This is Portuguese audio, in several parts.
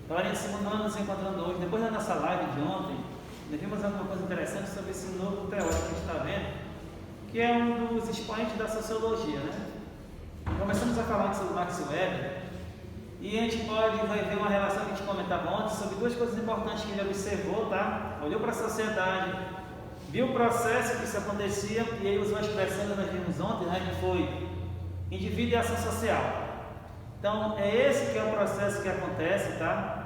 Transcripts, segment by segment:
Então a gente se nos encontrando hoje, depois da nossa live de ontem, nós vimos alguma coisa interessante sobre esse novo teórico que a gente está vendo, que é um dos expoentes da sociologia, né? Começamos a falar sobre Max Weber, e a gente vai ver uma relação que a gente comentava ontem sobre duas coisas importantes que ele observou, tá? Olhou para a sociedade, viu o processo que isso acontecia, e ele usou a expressão que nós vimos ontem, né? Que foi indivíduo e ação social. Então, é esse que é o processo que acontece, tá?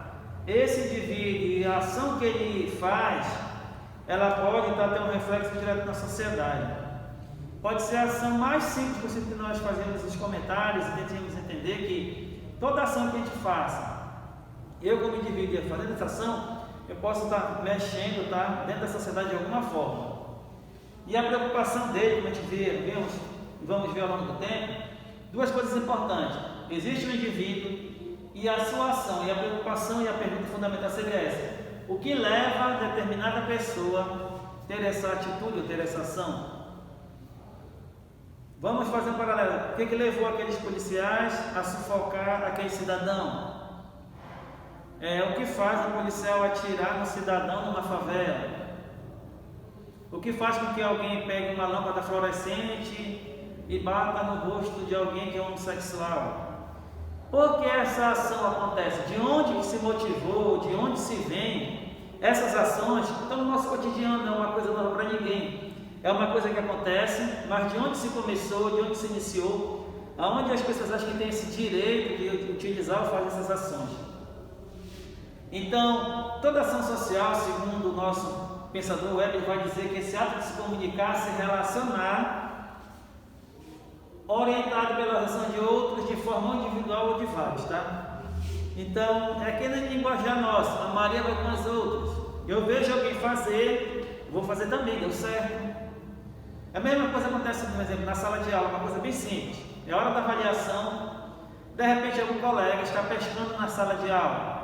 Esse indivíduo e a ação que ele faz, ela pode ter um reflexo direto na sociedade. Pode ser a ação mais simples possível que nós fazemos nos comentários e tentamos entender que toda ação que a gente faça, eu como indivíduo fazendo essa ação, eu posso estar mexendo, tá, dentro da sociedade de alguma forma. E a preocupação dele, como a gente vamos ver ao longo do tempo, duas coisas importantes. Existe o indivíduo e a sua ação, e a preocupação e a pergunta fundamental seria essa: o que leva a determinada pessoa a ter essa atitude ou ter essa ação? Vamos fazer um paralelo. O que levou aqueles policiais a sufocar aquele cidadão? O que faz o policial atirar no cidadão numa favela? O que faz com que alguém pegue uma lâmpada fluorescente e bata no rosto de alguém que é homossexual? Por que essa ação acontece? De onde que se motivou? De onde se vem essas ações? Então, no nosso cotidiano não é uma coisa nova para ninguém. É uma coisa que acontece, mas de onde se começou, de onde se iniciou, aonde as pessoas acham que têm esse direito de utilizar ou fazer essas ações. Então, toda ação social, segundo o nosso pensador Weber, vai dizer que esse ato de se comunicar, se relacionar, orientado pela ação de outros, de forma individual ou de vários, tá? Então, é aquele linguajar nosso, a Maria vai com as outras. Eu vejo alguém fazer, vou fazer também, deu certo. A mesma coisa acontece, por exemplo, na sala de aula, uma coisa bem simples. É hora da avaliação, de repente algum colega está pescando na sala de aula.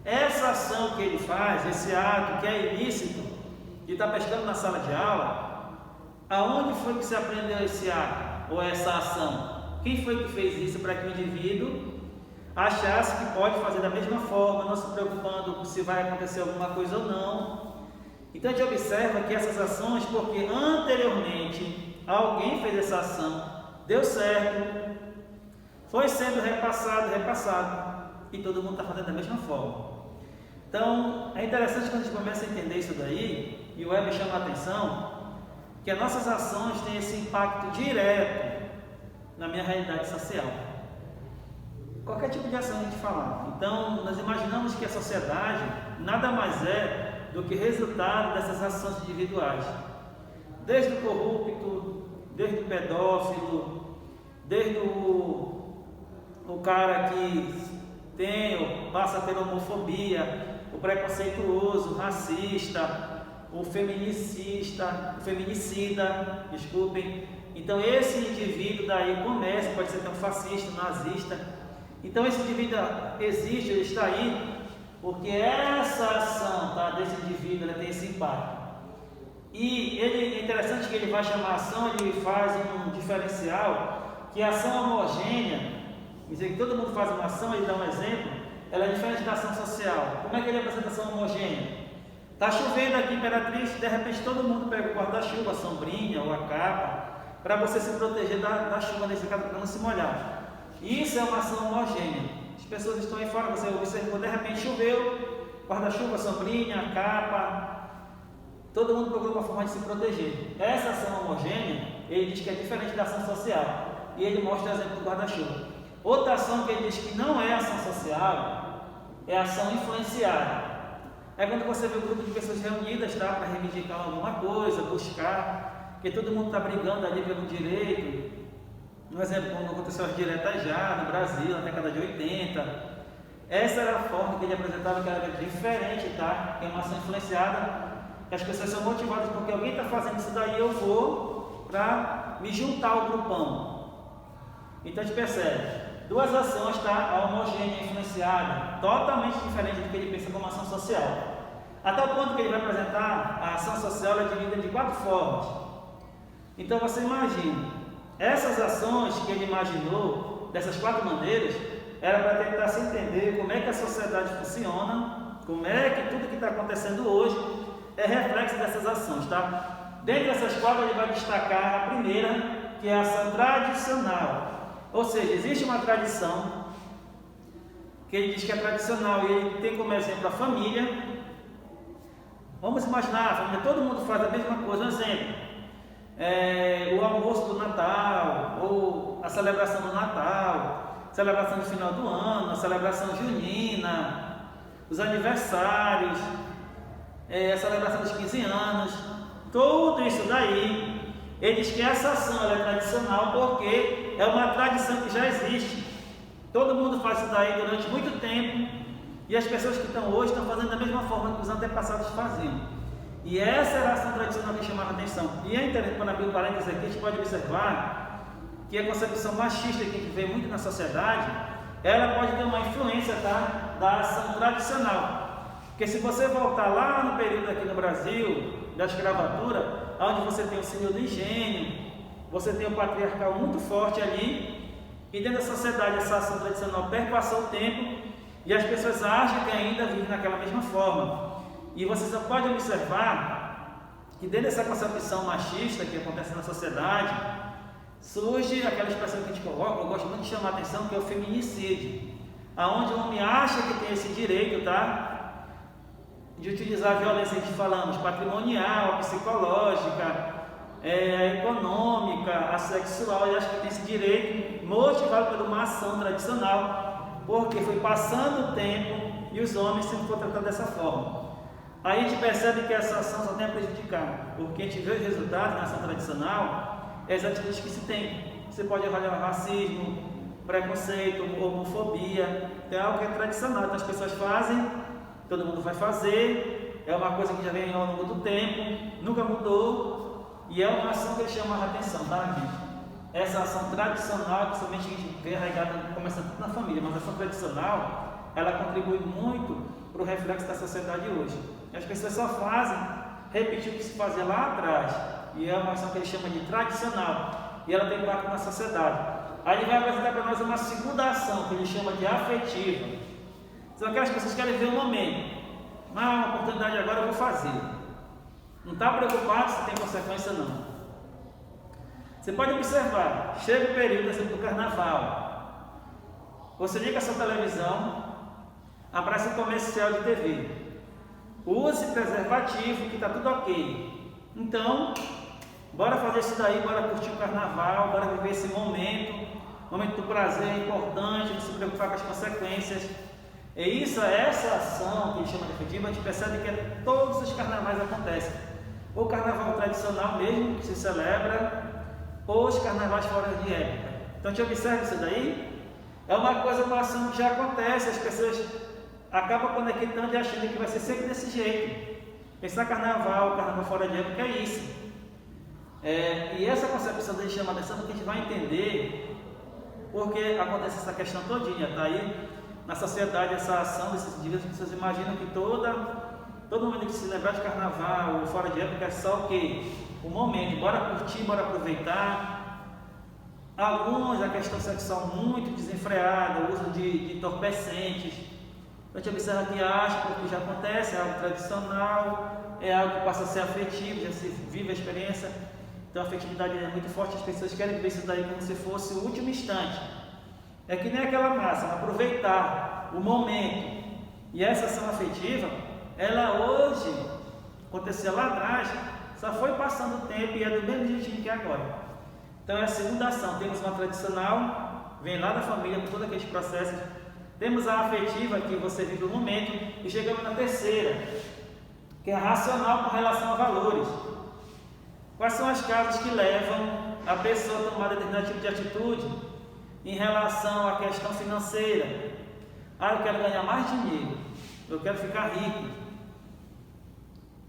Essa ação que ele faz, esse ato que é ilícito, de estar pescando na sala de aula, aonde foi que se aprendeu esse ato? Ou essa ação? Quem foi que fez isso para que o indivíduo achasse que pode fazer da mesma forma, não se preocupando se vai acontecer alguma coisa ou não? Então a gente observa que essas ações, porque anteriormente alguém fez essa ação, deu certo, foi sendo repassado, e todo mundo está fazendo da mesma forma. Então é interessante quando a gente começa a entender isso daí, e o Weber chama a atenção, que as nossas ações têm esse impacto direto na minha realidade social. Qualquer tipo de ação a gente falar. Então, nós imaginamos que a sociedade nada mais é do que resultado dessas ações individuais. Desde o corrupto, desde o pedófilo, desde o cara que tem ou passa a ter homofobia, o preconceituoso, o racista, o feminicida, desculpem. Então esse indivíduo daí começa, pode ser até um fascista, um nazista. Então esse indivíduo existe, ele está aí, porque essa ação, tá, desse indivíduo, ela tem esse impacto. E é interessante que ele vai chamar a ação, ele faz um diferencial, que a ação homogênea, dizer que todo mundo faz uma ação, ele dá um exemplo, ela é diferente da ação social. Como é que ele apresenta a ação homogênea? Está chovendo aqui em Imperatriz, de repente todo mundo pega o guarda-chuva, a sombrinha ou a capa, para você se proteger da chuva nesse caso, para não se molhar. Isso é uma ação homogênea. As pessoas estão aí fora, você observou, de repente choveu, guarda-chuva, sombrinha, a capa, todo mundo procura uma forma de se proteger. Essa ação homogênea, ele diz que é diferente da ação social, e ele mostra o exemplo do guarda-chuva. Outra ação que ele diz que não é ação social, é ação influenciada. É quando você vê um grupo de pessoas reunidas, tá, para reivindicar alguma coisa, buscar, que todo mundo está brigando ali pelo direito. Um exemplo, quando aconteceu as diretas já no Brasil, na década de 80. Essa era a forma que ele apresentava, que era diferente, tá? Que é uma ação influenciada, que as pessoas são motivadas porque alguém está fazendo isso daí, eu vou para me juntar ao grupão. Então a gente percebe, duas ações, tá? A homogênea e influenciada, totalmente diferente do que ele pensa como ação social. Até o ponto que ele vai apresentar, a ação social é dividida de 4 formas. Então você imagina, essas ações que ele imaginou, dessas 4 maneiras, era para tentar se entender como é que a sociedade funciona, como é que tudo que está acontecendo hoje é reflexo dessas ações, tá? Dentre essas quatro ele vai destacar a primeira, que é a ação tradicional. Ou seja, existe uma tradição que ele diz que é tradicional e ele tem como exemplo a família. Vamos imaginar, a família, todo mundo faz a mesma coisa. Um exemplo, o almoço do Natal, ou a celebração do Natal, celebração do final do ano, a celebração junina, os aniversários, a celebração dos 15 anos, tudo isso daí, ele diz que essa ação é tradicional porque é uma tradição que já existe. Todo mundo faz isso daí durante muito tempo e as pessoas que estão hoje estão fazendo da mesma forma que os antepassados faziam. E essa era a ação tradicional que chamava a atenção. E é interessante, quando abrir o parênteses aqui, a gente pode observar que a concepção machista que a gente vê muito na sociedade, ela pode ter uma influência, tá, da ação tradicional. Porque se você voltar lá no período aqui no Brasil, da escravatura, onde você tem o senhor do engenho, você tem o patriarcal muito forte ali, e dentro da sociedade essa ação tradicional perpassou o tempo e as pessoas acham que ainda vivem daquela mesma forma. E você só pode observar que dentro dessa concepção machista que acontece na sociedade, surge aquela expressão que a gente coloca, eu gosto muito de chamar a atenção, que é o feminicídio, aonde o homem acha que tem esse direito, tá, de utilizar a violência que falamos, patrimonial, psicológica, econômica, a sexual, ele acha que tem esse direito, motivado por uma ação tradicional, porque foi passando o tempo e os homens sempre foram tratados dessa forma. Aí a gente percebe que essa ação só tem a prejudicar, porque a gente vê os resultados na ação tradicional, as atitudes que se tem. Você pode avaliar racismo, preconceito, homofobia, é algo que é tradicional, então as pessoas fazem, todo mundo vai fazer, é uma coisa que já vem ao longo do tempo, nunca mudou, e é uma ação que chama a atenção, tá, gente? Essa ação tradicional, principalmente a gente vê arraigada, começa tudo na família, mas a ação tradicional, ela contribui muito para o reflexo da sociedade hoje. As pessoas só fazem repetir o que se fazia lá atrás, e é uma ação que ele chama de tradicional, e ela tem impacto na sociedade. Aí ele vai apresentar para nós uma segunda ação, que ele chama de afetiva. São aquelas pessoas que querem ver o momento. Uma oportunidade agora eu vou fazer. Não está preocupado se tem consequência não. Você pode observar, chega o período, exemplo, do carnaval. Você liga a sua televisão, aparece um comercial de TV. Use preservativo, que está tudo ok. Então, bora fazer isso daí, bora curtir o carnaval, bora viver esse momento. Momento do prazer é importante, não se preocupar com as consequências. E isso, essa ação que ele chama de afetiva, a gente percebe que todos os carnavais acontecem. Ou o carnaval tradicional mesmo, que se celebra, ou os carnavais fora de época. Então a gente observa isso daí, é uma coisa, uma ação que já acontece, as pessoas acabam conectando e achando que vai ser sempre desse jeito. Pensar carnaval fora de época é isso. E essa concepção dele chama a atenção porque a gente vai entender porque acontece essa questão todinha, tá aí na sociedade essa ação desses dias, as pessoas imaginam que todo momento que se celebrar de carnaval ou fora de época é só o quê? O momento, bora curtir, bora aproveitar. Alguns, a questão sexual muito desenfreada, o uso de entorpecentes. A gente observa que acha porque já acontece, é algo tradicional, é algo que passa a ser afetivo, já se vive a experiência. Então a afetividade é muito forte, as pessoas querem ver isso daí como se fosse o último instante. É que nem aquela máxima, aproveitar o momento. E essa ação afetiva, ela hoje, acontecia lá atrás, só foi passando o tempo e é do mesmo jeitinho que é agora. Então é a segunda ação. Temos uma tradicional, vem lá da família, com todos aqueles processos. Temos a afetiva, que você vive o momento, e chegamos na terceira, que é a racional com relação a valores. Quais são as causas que levam a pessoa a tomar determinado tipo de atitude em relação à questão financeira? Eu quero ganhar mais dinheiro, eu quero ficar rico.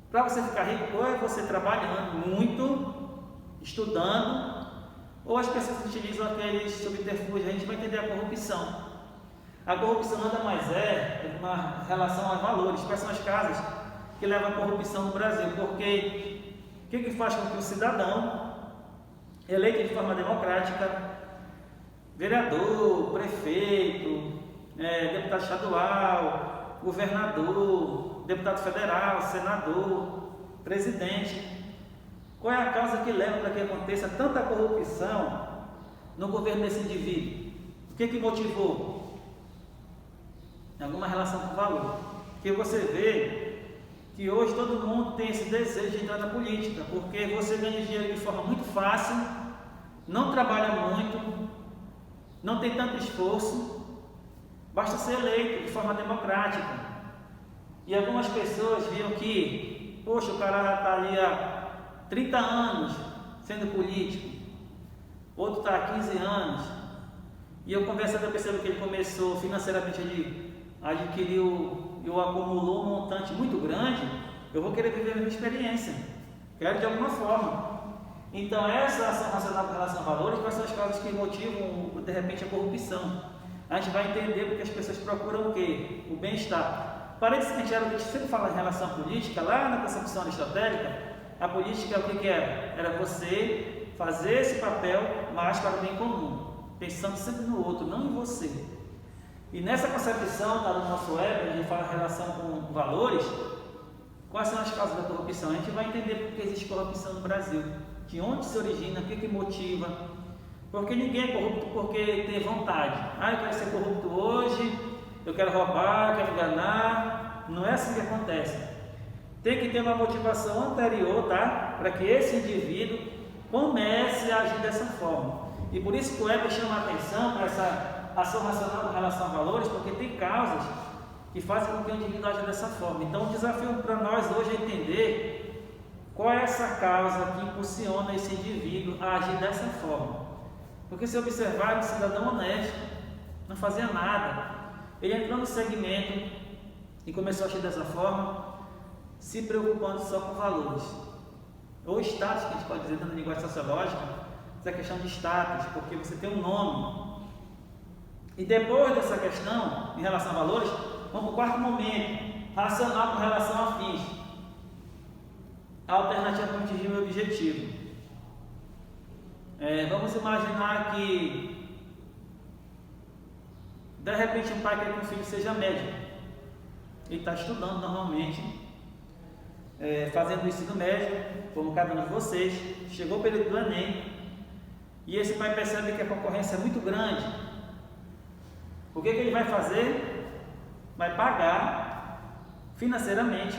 Para você ficar rico, ou é você trabalhando muito, estudando, ou as pessoas utilizam aqueles subterfúgios. A gente vai entender a corrupção. A corrupção nada mais é uma relação aos valores. Quais são as causas que levam à corrupção no Brasil? Porque o que faz com que o cidadão, eleito de forma democrática, vereador, prefeito, deputado estadual, governador, deputado federal, senador, presidente. Qual é a causa que leva para que aconteça tanta corrupção no governo desse indivíduo? O que motivou? Alguma relação com o valor. Porque você vê que hoje todo mundo tem esse desejo de entrar na política, porque você ganha dinheiro de forma muito fácil, não trabalha muito, não tem tanto esforço, basta ser eleito de forma democrática. E algumas pessoas viam que, poxa, o cara já está ali há 30 anos sendo político, outro está há 15 anos, e eu conversando, eu percebo que ele começou financeiramente, ele adquiriu e acumulou um montante muito grande. Eu vou querer viver a minha experiência, quero de alguma forma. Então essa ação racional com relação a valores, quais são as causas que motivam de repente a corrupção? A gente vai entender porque as pessoas procuram o quê? O bem-estar. Paredentemente, era o que a gente sempre fala em relação à política, lá na concepção aristotélica. A política, o que era? Era você fazer esse papel mais para o bem comum, pensando sempre no outro, não em você. E nessa concepção, tá, do nosso web, a gente fala em relação com valores. Quais são as causas da corrupção? A gente vai entender por que existe corrupção no Brasil, de onde se origina, o que motiva. Porque ninguém é corrupto porque tem vontade. Eu quero ser corrupto hoje, eu quero roubar, eu quero enganar. Não é assim que acontece. Tem que ter uma motivação anterior, tá? Para que esse indivíduo comece a agir dessa forma. E por isso que o Weber chama a atenção para essa ação racional com relação a valores, porque tem causas que fazem com que o indivíduo aja dessa forma. Então o desafio para nós hoje é entender qual é essa causa que impulsiona esse indivíduo a agir dessa forma. Porque se observar um cidadão honesto, não fazia nada, ele entrou no segmento e começou a agir dessa forma, se preocupando só com valores, ou status, que a gente pode dizer na linguagem sociológica, essa questão de status, porque você tem um nome. E depois dessa questão, em relação a valores, vamos para o quarto momento, racional com relação a fins, a alternativa para atingir o objetivo. Vamos imaginar que de repente um pai quer que um filho seja médico. Ele está estudando normalmente, fazendo o ensino médio, como cada um de vocês. Chegou o período do Enem e esse pai percebe que a concorrência é muito grande. O que ele vai fazer? Vai pagar financeiramente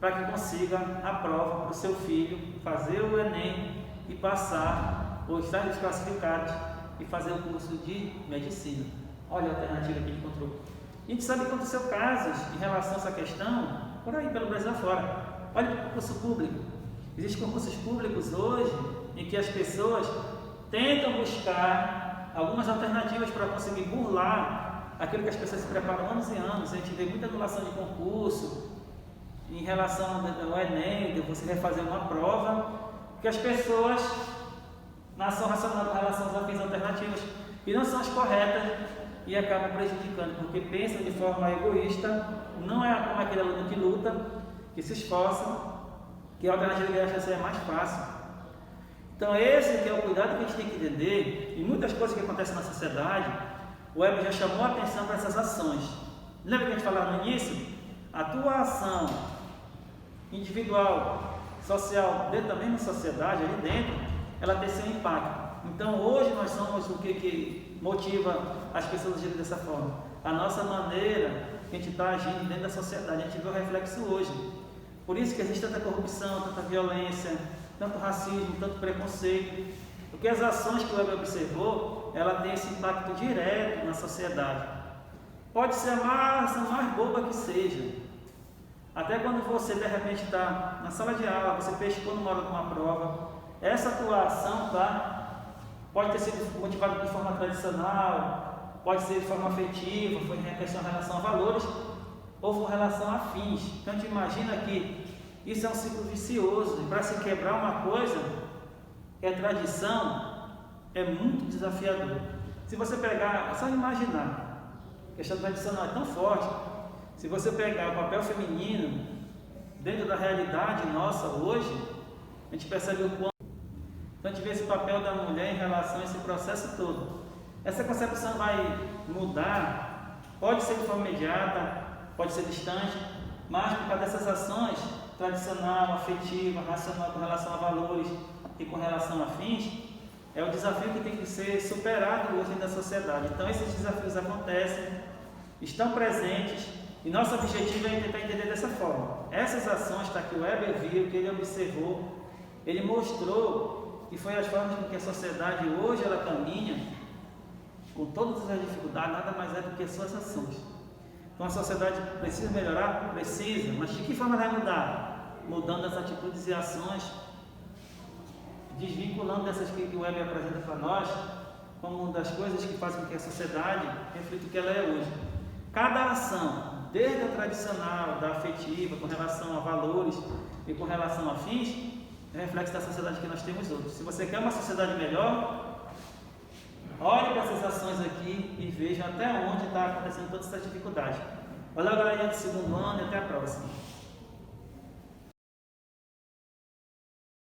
para que consiga a prova para o seu filho fazer o Enem e passar ou estar desclassificado e fazer o curso de medicina. Olha a alternativa que ele encontrou. A gente sabe que aconteceu casos em relação a essa questão por aí pelo Brasil afora. Olha o concurso público. Existem concursos públicos hoje em que as pessoas tentam buscar algumas alternativas para conseguir burlar aquilo que as pessoas se preparam anos e anos. A gente vê muita anulação de concurso em relação ao Enem, de você refazer uma prova, que as pessoas, na ação racional com relação às afins alternativas, que não são as corretas e acabam prejudicando, porque pensam de forma egoísta, não é como aquele aluno que luta, que se esforça, que a alternativa que acha ser mais fácil. Então esse que é o cuidado que a gente tem que entender, e muitas coisas que acontecem na sociedade, o Weber já chamou a atenção para essas ações. Lembra que a gente falava no início? A tua ação individual, social, dentro da mesma sociedade, ali dentro, ela tem seu impacto. Então hoje nós somos o que motiva as pessoas a agirem dessa forma. A nossa maneira que a gente está agindo dentro da sociedade, a gente vê o reflexo hoje. Por isso que existe tanta corrupção, tanta violência, tanto racismo, tanto preconceito. Porque as ações que o Weber observou, ela tem esse impacto direto na sociedade. Pode ser a ação mais boba que seja. Até quando você de repente está na sala de aula, você pescou numa hora de uma prova, essa tua ação, tá? Pode ter sido motivada de forma tradicional, pode ser de forma afetiva, foi em questão em relação a valores, ou foi em relação a fins. Então a gente imagina que isso é um ciclo vicioso, e para se quebrar uma coisa, que é tradição, é muito desafiador. Se você pegar, é só imaginar, a questão tradicional é tão forte. Se você pegar o papel feminino dentro da realidade nossa hoje, a gente percebe o quanto. Então a gente vê esse papel da mulher em relação a esse processo todo. Essa concepção vai mudar Pode ser de forma imediata, pode ser distante, mas por causa dessas ações tradicional, afetiva, racional com relação a valores e com relação a fins, é o desafio que tem que ser superado hoje na sociedade. Então esses desafios acontecem, estão presentes, e nosso objetivo é tentar entender dessa forma. Essas ações que o Weber viu, que ele observou, ele mostrou que foi as formas com que a sociedade hoje ela caminha, com todas as dificuldades, nada mais é do que as suas ações. Então a sociedade precisa melhorar? Precisa, mas de que forma vai mudar? Mudando as atitudes e ações, desvinculando dessas que o Weber apresenta para nós, como uma das coisas que fazem com que a sociedade reflita o que ela é hoje. Cada ação, desde a tradicional, da afetiva, com relação a valores e com relação a fins, é reflexo da sociedade que nós temos hoje. Se você quer uma sociedade melhor, olhe para essas ações aqui e veja até onde está acontecendo todas essas dificuldades. Valeu, galera, do segundo ano e até a próxima.